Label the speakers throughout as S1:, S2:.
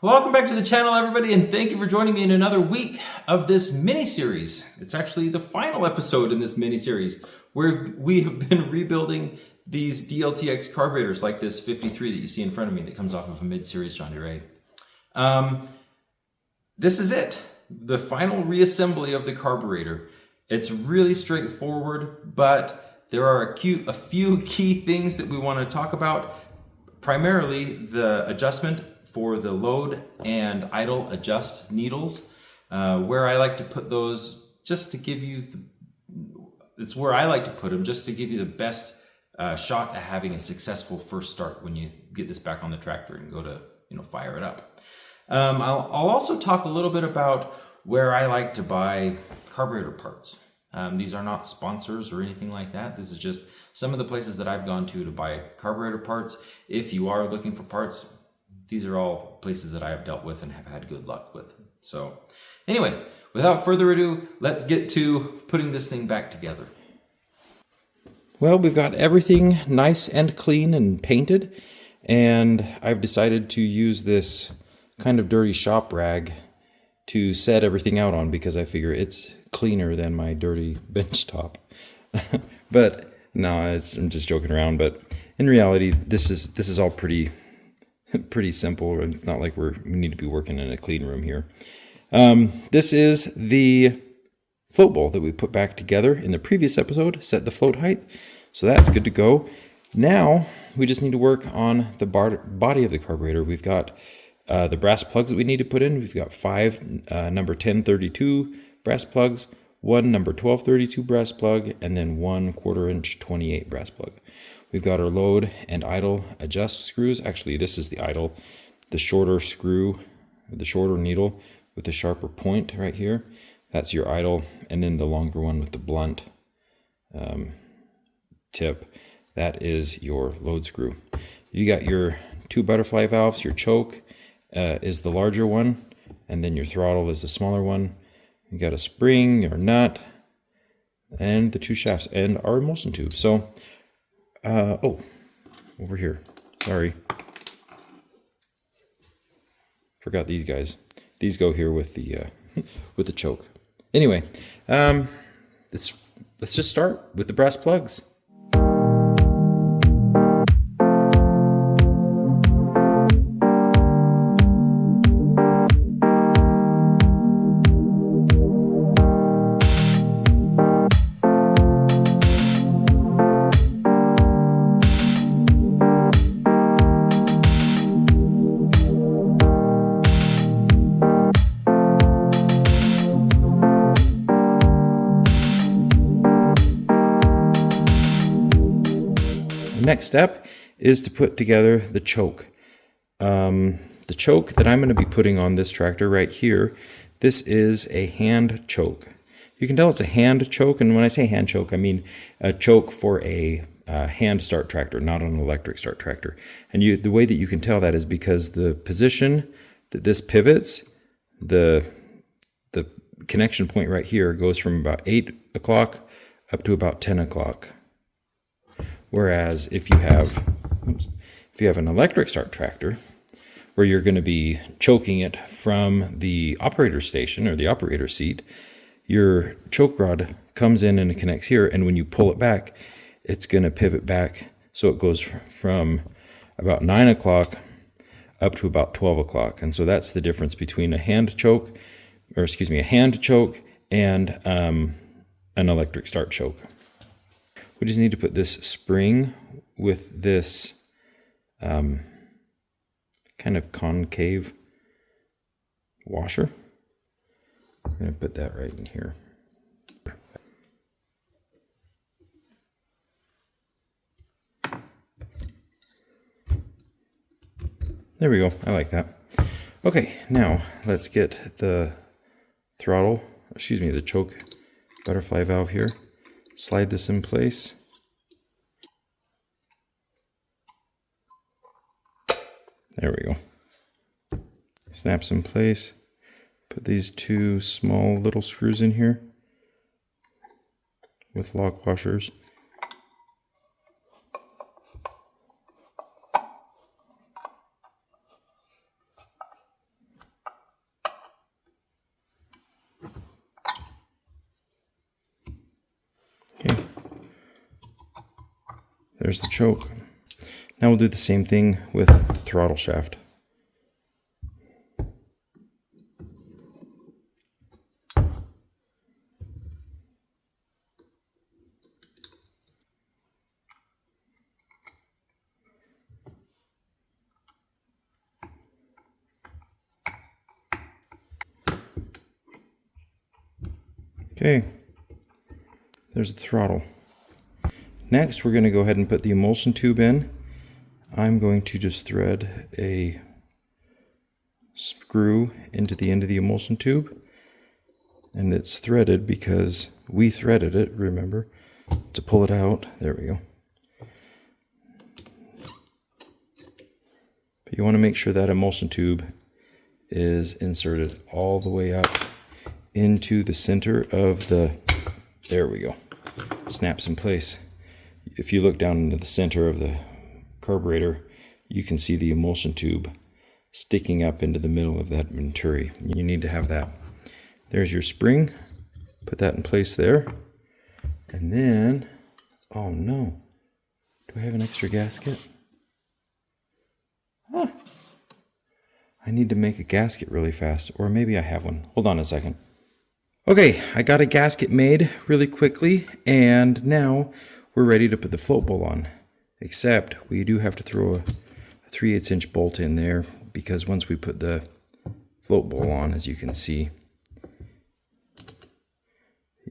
S1: Welcome back to the channel, everybody, and thank you for joining me in another week of this mini-series. It's actually the final episode in this mini-series where we have been rebuilding these DLTX carburetors like this 53 that you see in front of me that comes off of a mid-series John Deere. This is it, the final reassembly of the carburetor. It's really straightforward, but there are a few key things that we want to talk about. Primarily the adjustment for the load and idle adjust needles, where I like to put those just to give you, it's where I like to put them just to give you the best shot at having a successful first start when you get this back on the tractor and go to fire it up. I'll also talk a little bit about where I like to buy carburetor parts. These are not sponsors or anything like that. This is just some of the places that I've gone to buy carburetor parts. If you are looking for parts, these are all places that I have dealt with and have had good luck with. So anyway, without further ado, let's get to putting this thing back together. Well, we've got everything nice and clean and painted, and I've decided to use this kind of dirty shop rag to set everything out on because I figure it's cleaner than my dirty bench top. But no, I'm just joking around. But in reality, this is all pretty simple. It's not like we need to be working in a clean room here. This is the float bowl that we put back together in the previous episode, set the float height. So that's good to go. Now we just need to work on the body of the carburetor. We've got the brass plugs that we need to put in. We've got 5 number 1032 brass plugs, 1 number 1232 brass plug, and then 1 1/4 inch 28 brass plug. We've got our load and idle adjust screws. Actually, this is the idle, the shorter screw, the shorter needle with the sharper point right here. That's your idle, and then the longer one with the blunt tip. That is your load screw. You got your 2 butterfly valves. Your choke is the larger one, and then your throttle is the smaller one. You got a spring or nut, and the 2 shafts, and our emulsion tube. So, oh, over here. Sorry, forgot these guys. These go here with the with the choke. Anyway, let's just start with the brass plugs. Next step is to put together the choke. The choke that I'm going to be putting on this tractor right here, this is a hand choke. You can tell it's a hand choke, and when I say hand choke, I mean a choke for a hand start tractor, not an electric start tractor. And the way that you can tell that is because the position that this pivots, the connection point right here goes from about 8 o'clock up to about 10 o'clock. Whereas if you have an electric start tractor where you're going to be choking it from the operator station or the operator seat, your choke rod comes in and it connects here, and when you pull it back, it's going to pivot back so it goes from about 9 o'clock up to about 12 o'clock. And so that's the difference between a hand choke and an electric start choke. We just need to put this spring with this kind of concave washer. I'm going to put that right in here. There we go. I like that. Okay, now let's get the the choke butterfly valve here. Slide this in place. There we go. Snaps in place. Put these 2 small little screws in here with lock washers.
S2: There's the choke. Now we'll do the same thing with the throttle shaft. Okay, there's the throttle. Next, we're going to go ahead and put the emulsion tube in. I'm going to just thread a screw into the end of the emulsion tube. And it's threaded because we threaded it, remember, to pull it out. There we go. But you want to make sure that emulsion tube is inserted all the way up into the center of the, there we go, snaps in place. If you look down into the center of the carburetor, you can see the emulsion tube sticking up into the middle of that venturi. You need to have that. There's your spring, put that in place there. And then, oh no, do I have an extra gasket? Huh. I need to make a gasket really fast, or maybe I have one. Hold on a second. Okay, I got a gasket made really quickly, and now we're ready to put the float bowl on. Except we do have to throw a 3/8 inch bolt in there, because once we put the float bowl on, as you can see,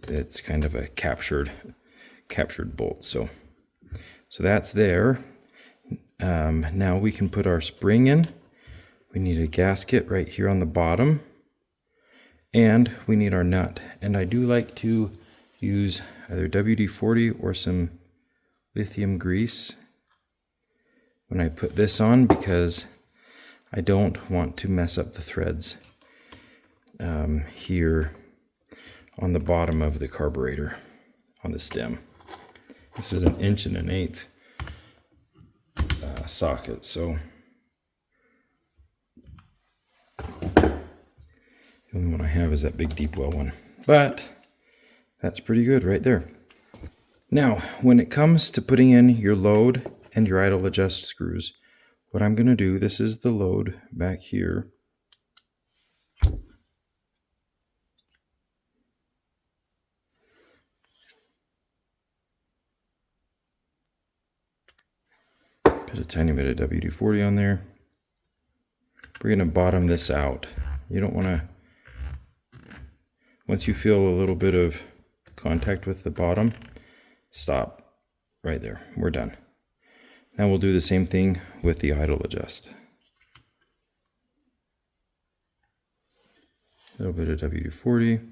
S2: it's kind of a captured bolt. So that's there. Now we can put our spring in. We need a gasket right here on the bottom. And we need our nut. And I do like to use either WD-40 or some lithium grease when I put this on, because I don't want to mess up the threads here on the bottom of the carburetor, on the stem. This is an 1 1/8" socket, so the only one I have is that big deep well one, but that's pretty good right there. Now, when it comes to putting in your load and your idle adjust screws, what I'm going to do, this is the load back here. Put a tiny bit of WD-40 on there. We're going to bottom this out. You don't want to, once you feel a little bit of contact with the bottom, stop right there. We're done. Now we'll do the same thing with the idle adjust. A little bit of WD-40.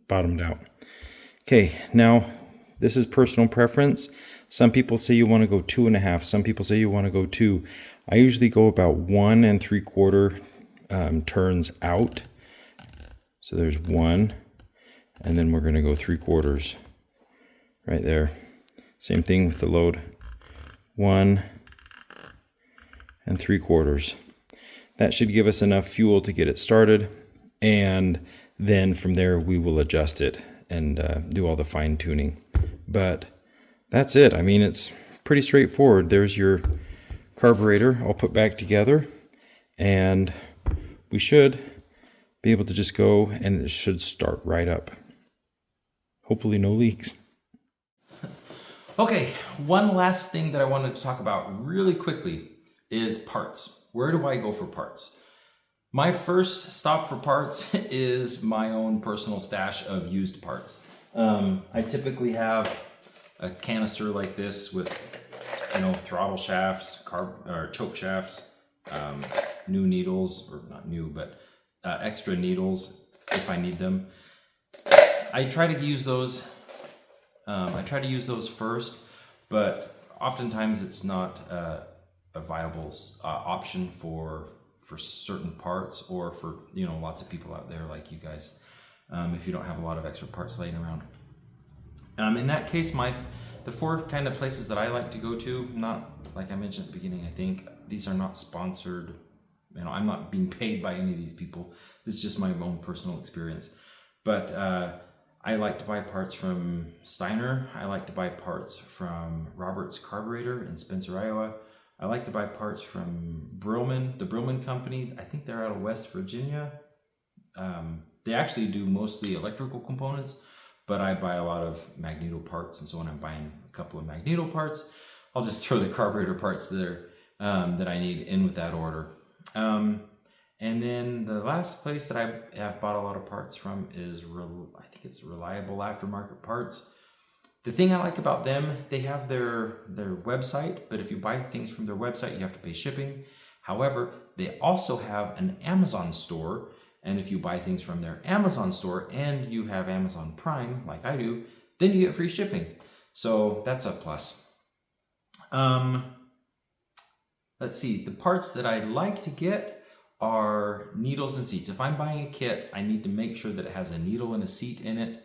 S2: Bottomed out. Okay, now this is personal preference. Some people say you want to go 2 1/2. Some people say you want to go 2. I usually go about 1 3/4 turns out. So there's 1, and then we're going to go 3/4 right there. Same thing with the load. 1 3/4. That should give us enough fuel to get it started, and then from there we will adjust it and do all the fine tuning. But that's it. I mean, it's pretty straightforward. There's your carburetor all put back together, and we should be able to just go, and it should start right up. Hopefully no leaks.
S1: Okay, one last thing that I wanted to talk about really quickly is parts. Where do I go for parts? My first stop for parts is my own personal stash of used parts. I typically have a canister like this with, throttle shafts, choke shafts, new needles, or not new, but extra needles if I need them. I try to use those. First, but oftentimes it's not a viable option for certain parts, or for lots of people out there like you guys, if you don't have a lot of extra parts laying around. In that case, my the 4 kind of places that I like to go to, not like I mentioned at the beginning, I think these are not sponsored. You know, I'm not being paid by any of these people. This is just my own personal experience. But I like to buy parts from Steiner. I like to buy parts from Robert's Carburetor in Spencer, Iowa. I like to buy parts from Brillman, the Brillman company. I think they're out of West Virginia. They actually do mostly electrical components, but I buy a lot of magneto parts. And so when I'm buying a couple of magneto parts, I'll just throw the carburetor parts there that I need in with that order. And then the last place that I have bought a lot of parts from is, I think it's Reliable Aftermarket Parts. The thing I like about them, they have their website, but if you buy things from their website, you have to pay shipping. However, they also have an Amazon store, and if you buy things from their Amazon store and you have Amazon Prime, like I do, then you get free shipping. So that's a plus. Let's see, the parts that I like to get are needles and seats. If I'm buying a kit, I need to make sure that it has a needle and a seat in it,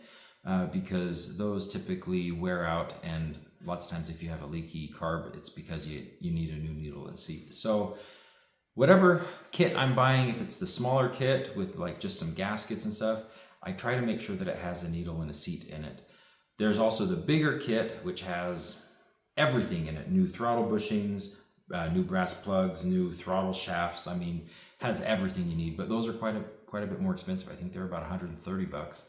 S1: because those typically wear out, and lots of times if you have a leaky carb, it's because you need a new needle and seat. So whatever kit I'm buying, if it's the smaller kit with like just some gaskets and stuff, I try to make sure that it has a needle and a seat in it. There's also the bigger kit, which has everything in it: new throttle bushings, new brass plugs, new throttle shafts. I mean, has everything you need, but those are quite a bit more expensive. I think they're about $130.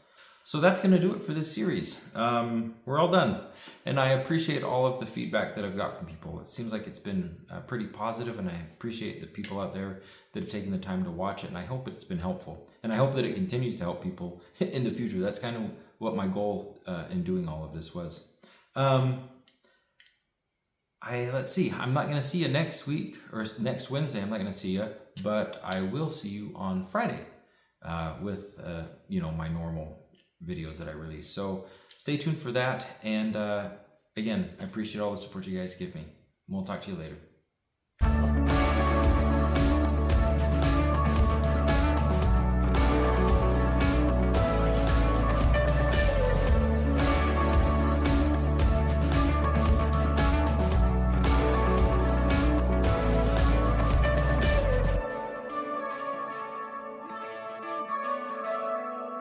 S1: So that's going to do it for this series. We're all done, and I appreciate all of the feedback that I've got from people. It seems like it's been pretty positive, and I appreciate the people out there that have taken the time to watch it, and I hope it's been helpful, and I hope that it continues to help people in the future. That's kind of what my goal in doing all of this was. Let's see, I'm not going to see you next week, or next Wednesday, I'm not going to see you, but I will see you on Friday with, my normal videos that I release. So stay tuned for that. And again, I appreciate all the support you guys give me. We'll talk to you later.